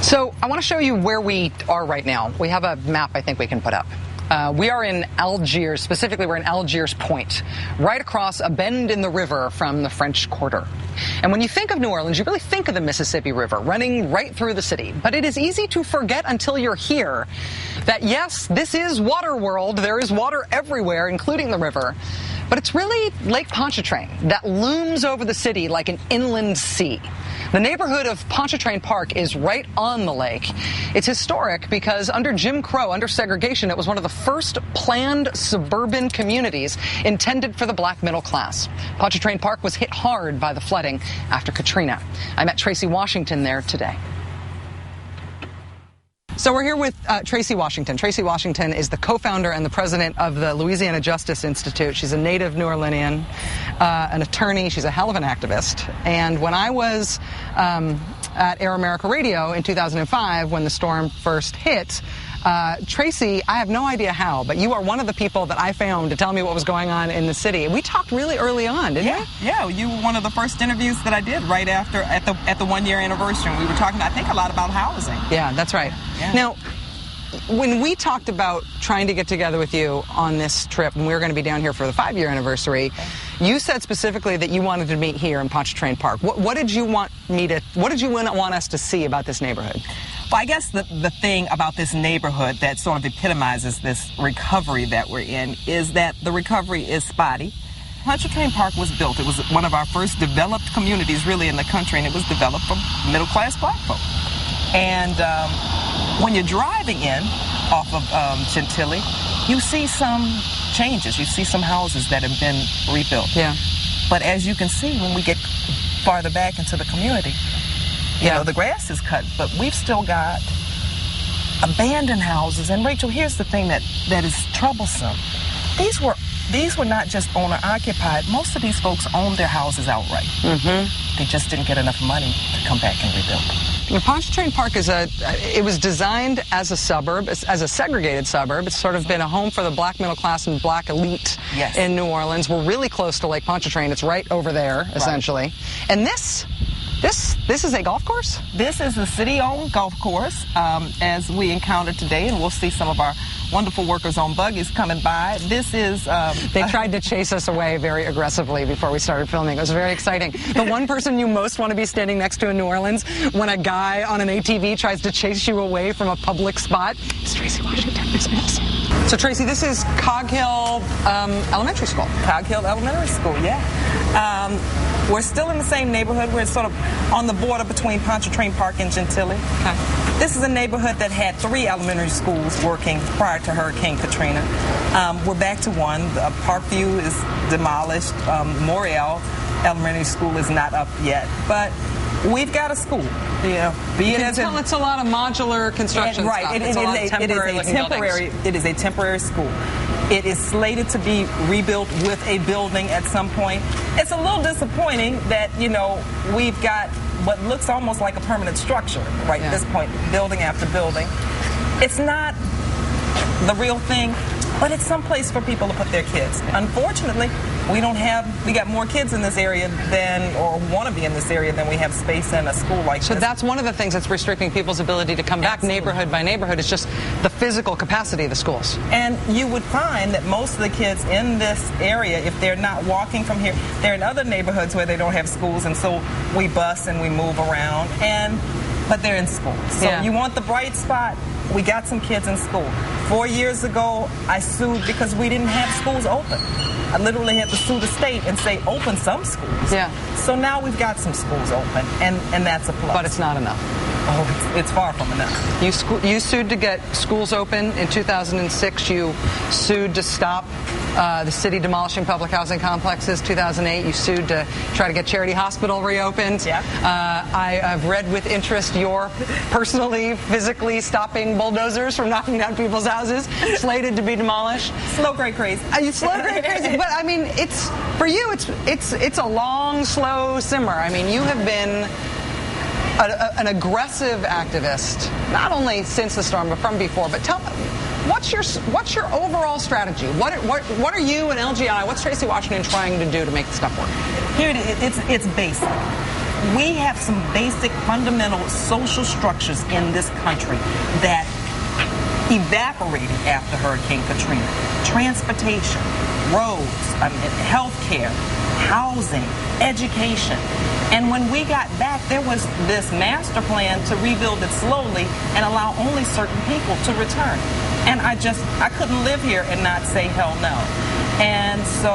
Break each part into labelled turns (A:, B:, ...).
A: So I want to show you where we are right now. We have a map I think we can put up. We are in Algiers, specifically we're in Algiers Point, right across a bend in the river from the French Quarter. And when you think of New Orleans, you really think of the Mississippi River running right through the city. But it is easy to forget until you're here that, yes, this is water world. There is water everywhere, including the river. But it's really Lake Pontchartrain that looms over the city like an inland sea. The neighborhood of Pontchartrain Park is right on the lake. It's historic because under Jim Crow, under segregation, it was one of the first planned suburban communities intended for the black middle class. Pontchartrain Park was hit hard by the flooding after Katrina. I met Tracy Washington there today. So we're here with Tracy Washington. Tracy Washington is the co-founder and the president of the Louisiana Justice Institute. She's a native New Orleanian, an attorney. She's a hell of an activist. And when I was at Air America Radio in 2005, when the storm first hit, Tracy, I have no idea how, but you are one of the people that I found to tell me what was going on in the city. We talked really early on, didn't we?
B: Yeah, you were one of the first interviews that I did right after, at the 1 year anniversary. We were talking, I think, a lot about housing.
A: Yeah, that's right. Yeah. Now, when we talked about trying to get together with you on this trip, and we were going to be down here for the 5 year anniversary, you said specifically that you wanted to meet here in Pontchartrain Park. What did you want us to see about this neighborhood?
B: Well, I guess the thing about this neighborhood that sort of epitomizes this recovery that we're in is that the recovery is spotty. Pontchartrain Park was built. It was one of our first developed communities really in the country, and it was developed for middle-class black folk. And when you're driving in off of Gentilly, you see some changes. You see some houses that have been rebuilt.
A: Yeah. But
B: as you can see, when we get farther back into the community, you know, the grass is cut, but we've still got abandoned houses. And Rachel, here's the thing that is troublesome. These were not just owner-occupied. Most of these folks owned their houses outright. Mm-hmm. They just didn't get enough money to come back and rebuild.
A: Pontchartrain Park it was designed as a suburb, as a segregated suburb. It's sort of been a home for the black middle class and black elite in New Orleans. We're really close to Lake Pontchartrain. It's right over there, essentially. Right. And this is a golf course?
B: This is a city-owned golf course, as we encountered today, and we'll see some of our wonderful workers on buggies coming by. This is...
A: they tried to chase us away very aggressively before we started filming. It was very exciting. The one person you most want to be standing next to in New Orleans when a guy on an ATV tries to chase you away from a public spot is Tracy Washington. So, Tracy, this is Cog Hill Elementary School.
B: Cog Hill Elementary School, yeah. We're still in the same neighborhood. We're sort of on the border between Pontchartrain Park and Gentilly. Okay. This is a neighborhood that had 3 elementary schools working prior to Hurricane Katrina. We're back to 1. Parkview is demolished. Morial Elementary School is not up yet. But we've got a school.
A: It's a lot of modular construction
B: stuff. It is a temporary school. It is slated to be rebuilt with a building at some point. It's a little disappointing that, we've got what looks almost like a permanent structure at this point, building after building. It's not the real thing, but it's someplace for people to put their kids. Unfortunately, we got more kids in this area or want to be in this area than we have space in a school like this.
A: So that's one of the things that's restricting people's ability to come back neighborhood by neighborhood. It's just the physical capacity of the schools.
B: And you would find that most of the kids in this area, if they're not walking from here, they're in other neighborhoods where they don't have schools, and so we bus and we move around, but they're in school. So you want the bright spot? We got some kids in school. 4 years ago, I sued because we didn't have schools open. I literally had to sue the state and say, open some schools. Yeah. So now we've got some schools open, and that's a plus.
A: But it's not enough.
B: Oh, it's far from enough.
A: You sued to get schools open. In 2006, you sued to stop the city demolishing public housing complexes. 2008, you sued to try to get Charity Hospital reopened. Yeah. I have read with interest you're personally, physically stopping bulldozers from knocking down people's houses, slated to be demolished.
B: Slow, great, crazy.
A: Slow, great, crazy. But I mean, it's a long, slow simmer. I mean, you have been an aggressive activist, not only since the storm, but from before. But tell me, what's your overall strategy? What are you and LGI, what's Tracy Washington trying to do to make the stuff work?
B: Here it is. It's basic. We have some basic fundamental social structures in this country that evaporated after Hurricane Katrina. Transportation, roads, health care, housing, education. And when we got back, there was this master plan to rebuild it slowly and allow only certain people to return. And I couldn't live here and not say hell no. And so,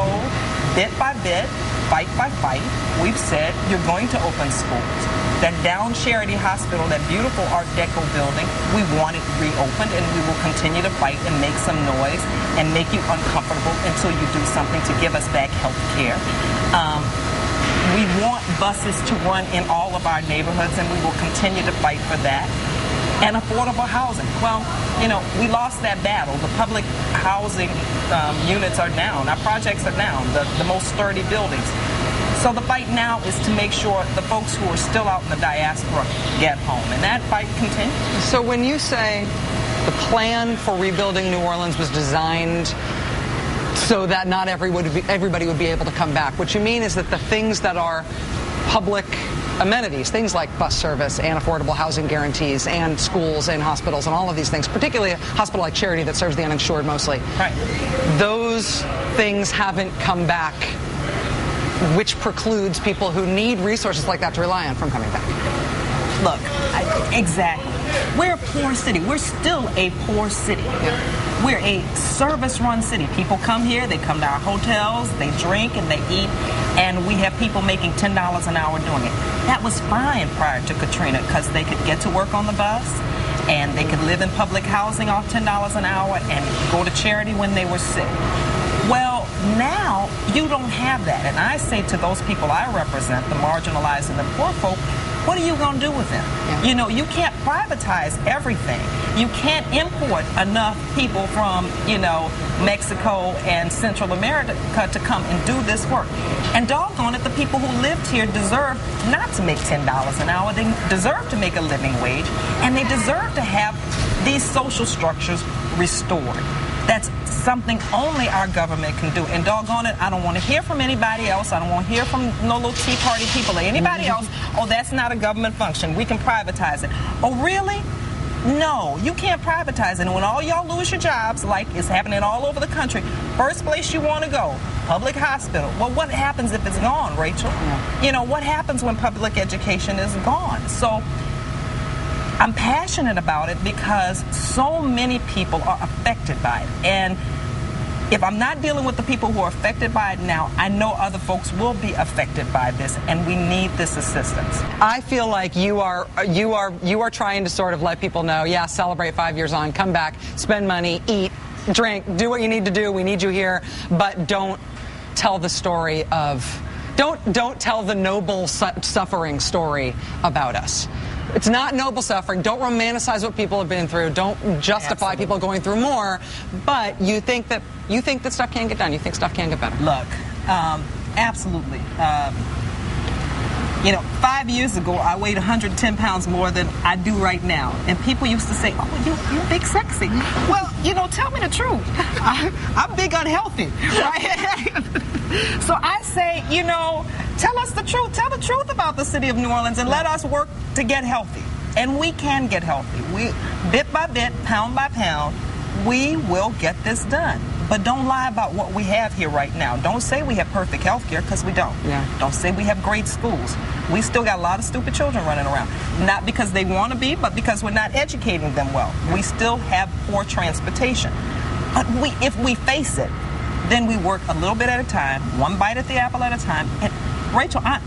B: bit by bit, fight by fight, we've said you're going to open schools. That Down Charity Hospital, that beautiful Art Deco building, we want it reopened, and we will continue to fight and make some noise and make you uncomfortable until you do something to give us back health care. We want buses to run in all of our neighborhoods, and we will continue to fight for that. And affordable housing. Well, we lost that battle. The public housing units are down. Our projects are down, the most sturdy buildings. So the fight now is to make sure the folks who are still out in the diaspora get home. And that fight continues.
A: So when you say the plan for rebuilding New Orleans was designed so that not everybody would be able to come back, what you mean is that the things that are public amenities, things like bus service and affordable housing guarantees and schools and hospitals and all of these things, particularly a hospital like Charity that serves the uninsured mostly,
B: right, those
A: things haven't come back, which precludes people who need resources like that to rely on from coming back.
B: Look, exactly. We're a poor city. We're still a poor city. Yeah. We're a service-run city. People come here, they come to our hotels, they drink and they eat, and we have people making $10 an hour doing it. That was fine prior to Katrina because they could get to work on the bus and they could live in public housing off $10 an hour and go to Charity when they were sick. Well, now you don't have that. And I say to those people I represent, the marginalized and the poor folk, what are you going to do with them? Yeah. You can't privatize everything. You can't import enough people from, Mexico and Central America to come and do this work. And doggone it, the people who lived here deserve not to make $10 an hour. They deserve to make a living wage. And they deserve to have these social structures restored. That's something only our government can do. And doggone it, I don't want to hear from anybody else. I don't want to hear from no little Tea Party people or anybody else. Oh, that's not a government function. We can privatize it. Oh, really? No, you can't privatize it. And when all y'all lose your jobs, like it's happening all over the country, first place you want to go, public hospital. Well, what happens if it's gone, Rachel? Yeah. What happens when public education is gone? So I'm passionate about it because so many people are affected by it. And if I'm not dealing with the people who are affected by it now, I know other folks will be affected by this, and we need this assistance.
A: I feel like you are trying to sort of let people know, yeah, celebrate 5 years on, come back, spend money, eat, drink, do what you need to do. We need you here, but don't tell the story of, don't tell the noble suffering story about us. It's not noble suffering. Don't romanticize what people have been through. Don't justify people going through more. But you think that stuff can get done. You think stuff can get better.
B: Look, absolutely. 5 years ago, I weighed 110 pounds more than I do right now. And people used to say, oh, you're big sexy. Well, tell me the truth. I'm big unhealthy, right? So I say, tell us the truth. Tell the truth about the city of New Orleans and let us work to get healthy. And we can get healthy. We, bit by bit, pound by pound, we will get this done. But don't lie about what we have here right now. Don't say we have perfect health care, because we don't. Yeah. Don't say we have great schools. We still got a lot of stupid children running around. Not because they want to be, but because we're not educating them well. We still have poor transportation. But if we face it, then we work a little bit at a time, one bite at the apple at a time. And Rachel, I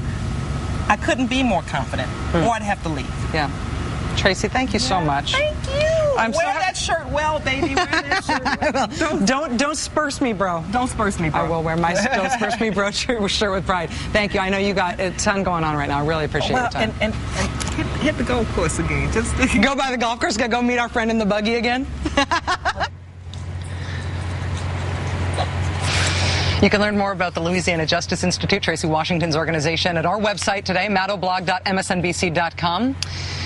B: couldn't be more confident, or I'd have to leave.
A: Yeah. Tracy, thank you so much.
B: Thank you. Wear that shirt well, baby. Wear that shirt well.
A: Don't spurse me, bro.
B: Don't spurse me, bro.
A: I will wear my Don't Spurse Me, Bro shirt with pride. Thank you. I know you got a ton going on right now. I really appreciate your time.
B: And hit the golf course again. Just
A: go by the golf course. Go meet our friend in the buggy again. You can learn more about the Louisiana Justice Institute, Tracy Washington's organization, at our website today, maddowblog.msnbc.com.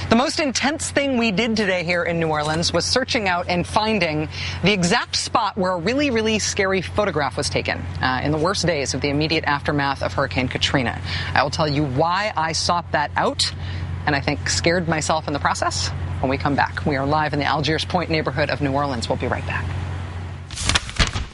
A: The most intense thing we did today here in New Orleans was searching out and finding the exact spot where a really, really scary photograph was taken in the worst days of the immediate aftermath of Hurricane Katrina. I will tell you why I sought that out, and I think scared myself in the process when we come back. We are live in the Algiers Point neighborhood of New Orleans. We'll be right back.